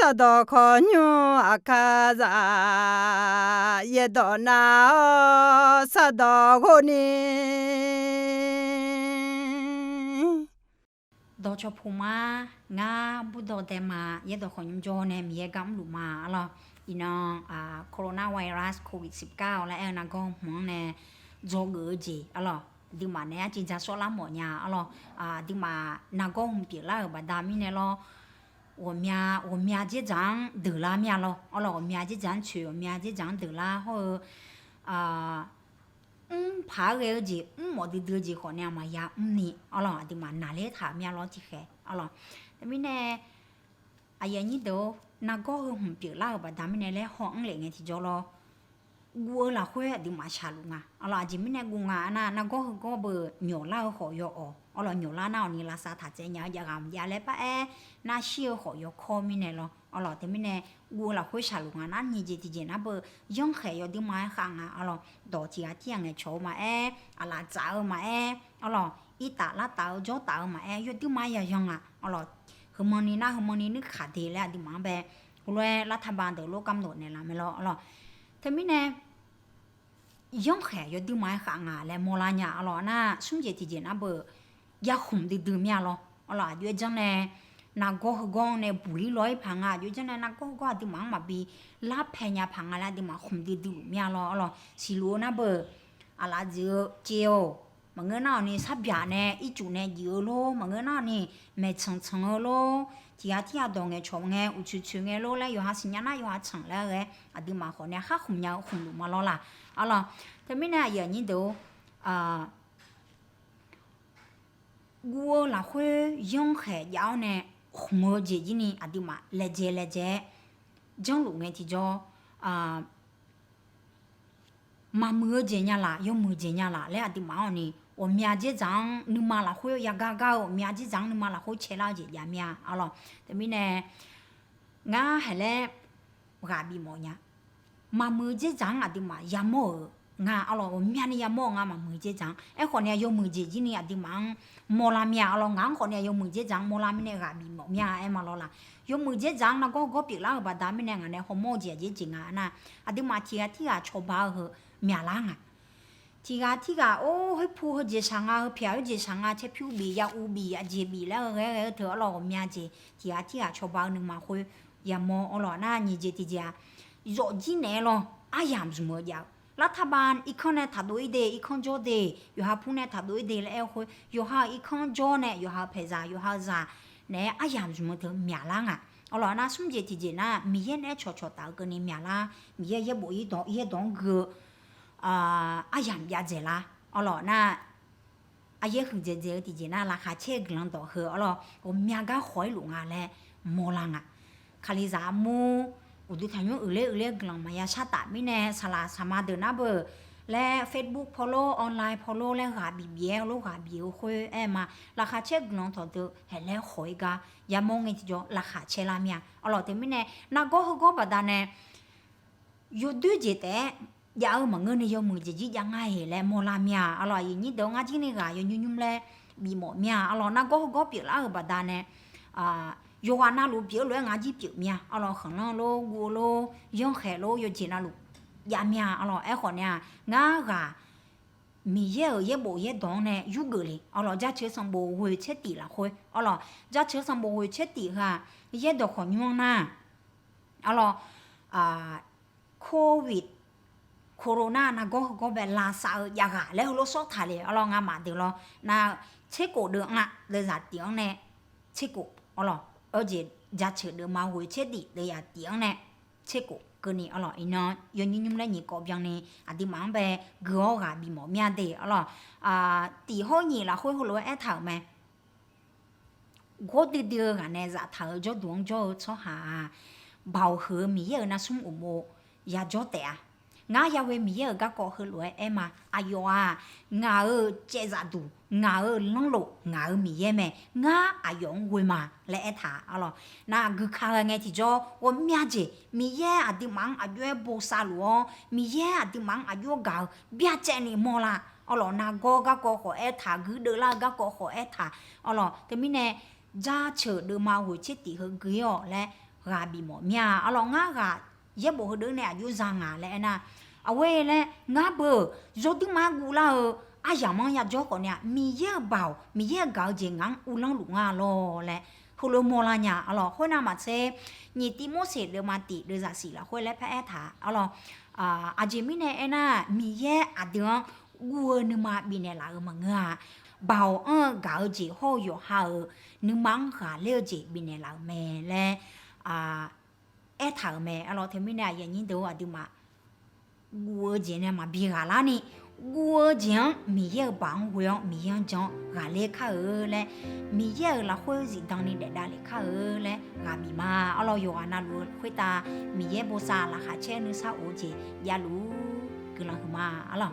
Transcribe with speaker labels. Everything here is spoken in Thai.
Speaker 1: 사도 건유 아카자 예도나 사도 고니
Speaker 2: ดอชพูมางาบุดอเตมาเยดอขอยมโจเนมีเยกัมลุมาอะลออีนองโคโรนาไวรัสโควิด19และเอนาก็หมองเนโจเกอจีอะลอดิมาเนจินจาโซลาหมอญาอะลอดิมานาก็หุมเปียลาบาดามิเนลอ我这张得啦面咯，我老面这张去，我面这张得啦好爬个子，冇得得子可能嘛呀，你，我老的嘛哪里他面老几海，我老，但是呢，哎呀你都那个很别啦吧，他们呢来行来个提着咯。我啦会的嘛下路啊，阿拉这边呢我啊那个不牛啦好药哦，阿拉牛啦那你拉萨他这样也咁也来把那些好药靠面呢咯，阿拉这边呢我啦会下路啊，那你这那不用海药的嘛行啊，阿拉到这个天的潮嘛阿拉早嘛阿拉一打拉打就打嘛有的嘛也用啊，阿拉คือมันนี่นึกขาดทีแล้วดิมาแบบคุณว่ารัฐบาลเดี๋ยวโลกกำหนดเนี่ยละไม่รอหรอทีนี้เนี่ยย่องแขยอยู่ดีไม้ขางและโมลาญาอ๋อน่ะสุ่มเจติเจนะเบอยาขุมดื้อๆเมียหรออ๋ออยู่จังเนี่ยนักก็ฮกงเนี่ยบุรีลอยพังอยู่จังเนี่ยนักก็ก็ดิมังมาบีลาแพญาพังแล้วดิมาขุมดื้อๆเมียหรอสิรู้นะเบอะไรเจียวมันเงินเอานี่สับยาเนี่ยอีจูเนี่ยเยอะโลมันเงินเอานี่แม่ชังโลที่ตรงเงี้ยชมเงี้ยอุชุเงี้ยโลแล้วอยู่หาสิญญาณอยู่หาชังแล้วดิมาคนเนี่ยข้าขุมยาวขุมหลุมมาแล้วล่ะอ๋อแต่ไม่น่าอย่างนี้ดูกูล่ะคุยย่องแขยาวเนี่ยหัวเจจีนี่ดิมาเลเจจังหลุมเงี้ยที่จ่อมามือเจียละยมือเจียละแล้วดิมาอันนี้我面这张你妈啦会呀嘎嘎，面这张你妈啦会切了这呀面，好了，但是呢，我还来我比么呀？มามือเจ๊จังดิมายามองาอ๋อ我面นี่ยามองามามือเจ๊จังคนเนี่ยยมือเจจีนี่ดิมังโมลาเมียอ๋องาคนเนี่ยยมือเจ๊จังโมลามิเนี่ยกะบีหมอเมียมาลอล่ะยมือเจ๊จังนะก็ปีละบาดามิเนี่ยงาเนี่ยฮอโมเจเจจิงานะดิมาที่ชอบาเมียล่างที่โอ้ให้ผู้เจชังเพียวเจชังเชพิวบียาอูบีเจบีแล้วเธออ๋อเมียเจที่ชอบาหนึ่งมาคุยยามอ๋อน่ะนี่เจติเจรอจีเนลอายามสมอยารัฐบาลอีกคนเนี่ยถัดด้วยเดอีกคนโจเดอยู่หาผู้เนี่ยถัดด้วยเดแล้วคุยอยู่หาอีกคนโจเนี่ยอยู่หาเพจาอยู่หาซาเนี่ยอายามสมเธอเมียล่างอ๋อน่ะสมเจติเจน่ะมีเย็นเนี่ยชอตากันนี่เมียล่ามีเย็นบ่อีดองเกอายามยาเจล่ะอ๋อน่ะอายหึงเจติเจน่ะราคาเชกลังต่ออ๋อผมเมียก็หอยหลงแล้วโมลังคาลิซามูอุดทันยูเล่กลังมายาชาตาไม่แน่สลาสมาเดินนะเบอร์และ Facebook follow ออนไลน์ follow และหาบีเบียลูกหาบีคุยมาราคาเช็คกลังต่อเดือเห็นแล้วหอยกายามองไงที่จะราคาเชลามีอ๋อแต่ไม่แน่นักก็บัดนั้นยูดูเจแต่ยามันเงินยามือจะยิ่งยังไงแล้วโมลามีอ๋ออย่างนี้เดี๋ยวงานที่นี่ก็ยุ่มแล้วบีหมดมีอ๋อนักก็เปลี่ยนแล้วบัดนั้น有啊，那路别乱俺几别面，阿拉很浪路我路用海路有几那路，也面阿拉爱好呢，俺个米也无也当呢，有个嘞，阿拉家车上无会彻底啦会，阿拉家车上无会彻底哈，也都好用呐，阿拉COVID โคโรนานะก็แบบลาซาอยากแล้วเราสอบถ่ายเลยเรางามาเดี๋ยวเรานะเช็คกูเดือดอ่ะเลยจัดเตียงเนี่ยเช็คกูเรา而且家吃的嘛会彻底的呀点呢，吃过个呢，阿拉伊呢，有你们来你搞边呢，的忙呗，个比毛面的，阿拉第好你啦会来爱头咩？我的呢在头就当就做下，包和米儿那送我么也做的啊。ngã ya we mi ở các cô hơi lúa em mà ayo ngã ở chế giả đủ ngã ở lăng lộ ngã ở mi em ngã ayo we mà lẽ thà alo na gu khá nghe thì cho我咩子mi ye đi mang ayo bố sa luôn mi ye đi mang ayo gạo bia chén ni mò la alo na go các cô họ thà gu đỡ la các cô họ thà alo thì mi nè ra chờ đưa mà hồi chết tí hơn gửi lẽ gà bị mỏ mía alo ngã gà dễ bộ đứa này vô giang à lẽ na à quê lẽ ngã bờ rồi tiếng má gu la à giờ mang nhà gió còn nhà mi dễ bảo mi dễ gạo gì ngang u lăng lụng à lo lẽ hồi lúc mua la nhà alo hồi nào mà xe nhị tí mua xe được mà tí được giả sĩ là hồi lẽ phải thả alo à chỉ mi này na mi dễ à đứa gu nữa mà bị này là mà ngà bảo gạo gì hồi yo ha nữa mang gà leo gì bị này là mẹ lẽ thằng mẹ alo thì mi này nhìn đâu à đứa mà gu gì này mà bị gà lá nè gu giang mi ye bang huyong mi yang chong gà lê khá lẽ mi ye là khôi gì đằng này để đa lê khá lẽ gà mi mà alo yo ana lu khôi ta mi ye bố sa là khá che nữa sao ô chị ya lu cứ là mà alo